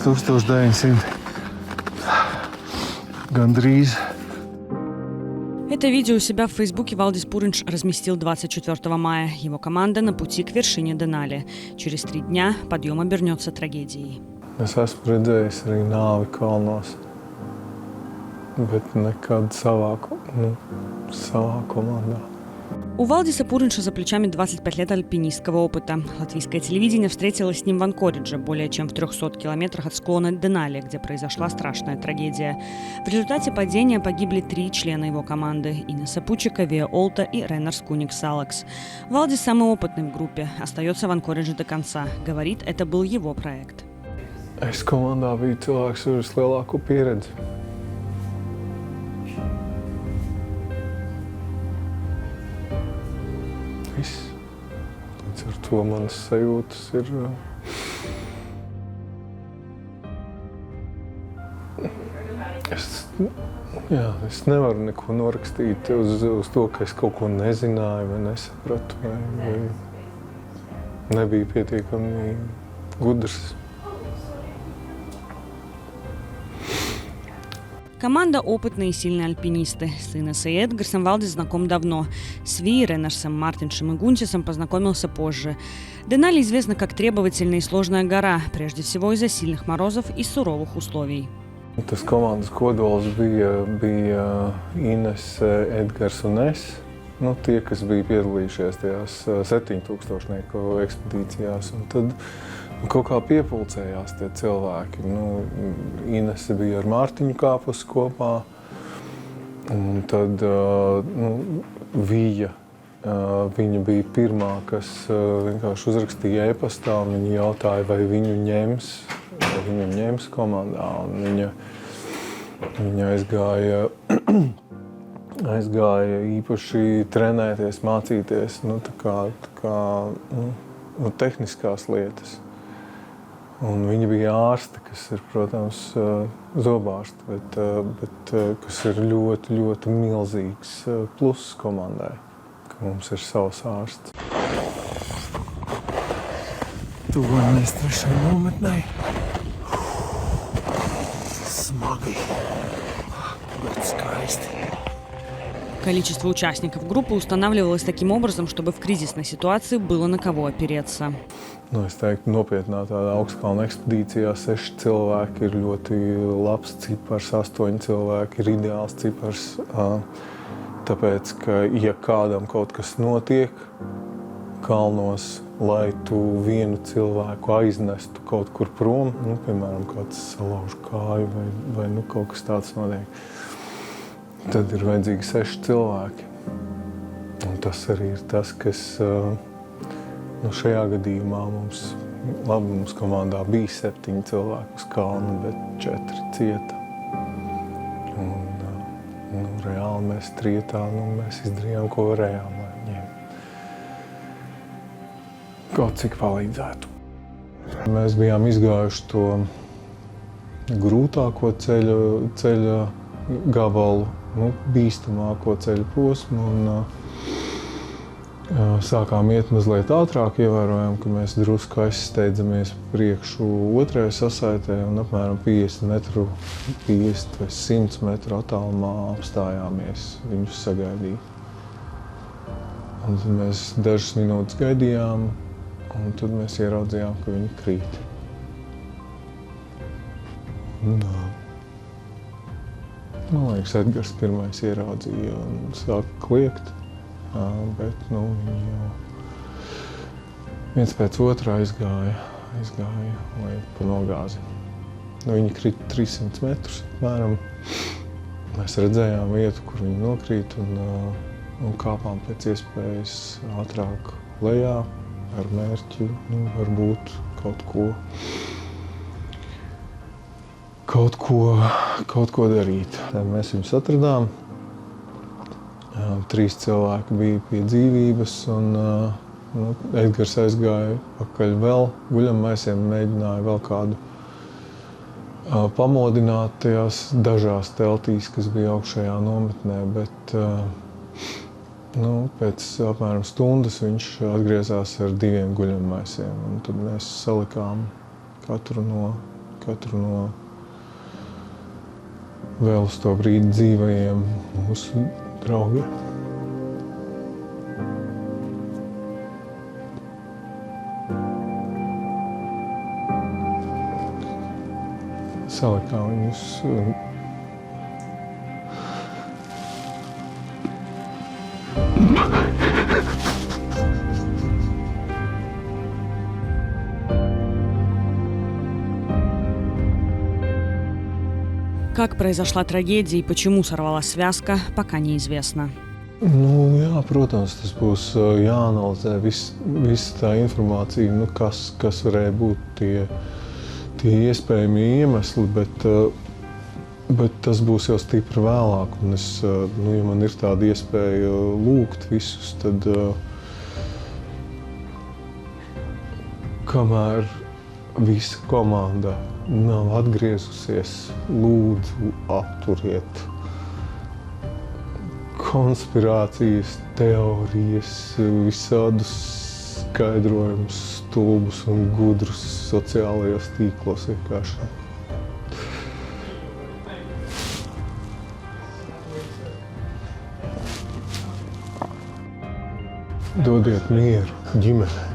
$4900. Гандриз. Это видео у себя в Фейсбуке Валдис Пуринч разместил 24 мая. Его команда на пути к вершине Денали. Через 3 дня подъем обернется трагедией. Es esmu redzējis arī nāvi kalnos, bet nekad savā команdā. У Валдиса Пуринча за плечами 25 лет альпинистского опыта. Латвийское телевидение встретилось с ним в Анкоридже, более чем в 300 километрах от склона Денали, где произошла страшная трагедия. В результате падения погибли 3 члена его команды – Инеса Пучика, Виа Олта и Реннерс Куник Салакс. Валдис самый опытный в группе, остается в Анкоридже до конца. Говорит, это был его проект. Es komandā biju cilvēks ar vislielāko pieredzi. Viss. Līdz ar to manas sajūtas ir... Es nevaru neko norakstīt uz to, ka es kaut ko nezināju vai nesapratu vai nebiju pietiekami gudrs. Команда – опытные и сильные альпинисты. С Инесой и Эдгарсом Валдис знаком давно. С Ви, Реннерсом, Мартиншем и Гунтисом познакомился позже. Денали известна как требовательная и сложная гора, прежде всего из-за сильных морозов и суровых условий. Tas komandas kodols bija Inese, Edgars un es. Tie, kas bija piedalījušies tajās 7000 ekspedīcijās. Un tad kaut kā piepulcējās tie cilvēki. Inese bija ar Mārtiņu kāpusi kopā. Un tad Vija, viņa bija pirmā, kas vienkārši uzrakstīja e-pastā. Viņa jautāja, vai viņu ņems komandā. Un viņa aizgāja īpaši trenēties, mācīties tehniskās lietas. Un viņa bija ārste, kas ir, protams, zobārste, bet kas ir ļoti, ļoti milzīgs pluss komandai, ka mums ir savs ārsts. Tuvojamies 3. nometnei. Smagi, bet skaisti. Количество участников группы устанавливалось таким образом, чтобы в кризисной ситуации было на кого опереться. Es teiktu, nopietnā tādā augstkalna ekspedīcijā 6 cilvēki ir ļoti labs cipars, 8 cilvēki ir ideāls cipars. Tāpēc, ka ja kādam kaut kas notiek kalnos, lai tu vienu cilvēku aiznestu kaut kur prom, piemēram, kāds salauž kāju vai kaut kas tāds notiek, tad ir vajadzīgi 6 cilvēki. Un tas arī ir tas, kas šajā gadījumā mums komandā bija 7 cilvēku uz kalna, bet 4 cieta. Un reāli mēs trietā, mēs izdarījām, ko varējām, lai viņiem kaut cik palīdzētu. Mēs bijām izgājuši to grūtāko ceļa gabalu, bīstamāko ceļu posmu un sākām iet mazliet ātrāk, ievērojām, ka mēs drusku aizsteidzamies priekšu otrajai sasaitē un apmēram 50 vai 100 metru attālumā apstājāmies viņus sagaidīt. Un tad mēs dažas minūtes gaidījām, un tad mēs ieraudzījām, ka viņi krīt. Man liekas, Edgars pirmais ieraudzīja un sāka kliegt. Bet viņi jau viens pēc otrā aizgāja lai pa nogāzi. Viņi krita 300 metrus apmēram. Mēs redzējām vietu, kur viņi nokrīt un kāpām pēc iespējas ātrāk lejā ar mērķi, varbūt kaut ko darīt. Mēs viņus atradām. 3 cilvēki bija pie dzīvības, un Edgars aizgāja pakaļ vēl guļammaisiem, mēģināja vēl kādu pamodināt tajās dažās teltīs, kas bija augšējā nometnē, bet Nu, pēc apmēram stundas viņš atgriezās ar 2 guļammaisiem. Un tad mēs salikām katru no vēl uz to brīdi dzīvajiem mūsu draugiem. Salikām viņus. Как произошла трагедия и почему сорвалась связка, пока неизвестно. Nu, jā, protams, tas būs jāanalizē visa tā informācija, nu, kas varēja būt tie iespējamie iemesli, bet tas būs jau stipri vēlāk. Un es, ja man ir tāda iespēja lūgt visus, tad kamēr visa komanda nav atgriezusies, lūdzu apturiet konspirācijas teorijas, visādus skaidrojumus, stulbus un gudrus sociālajos tīklos vienkārši. Dodiet mieru ģimenei.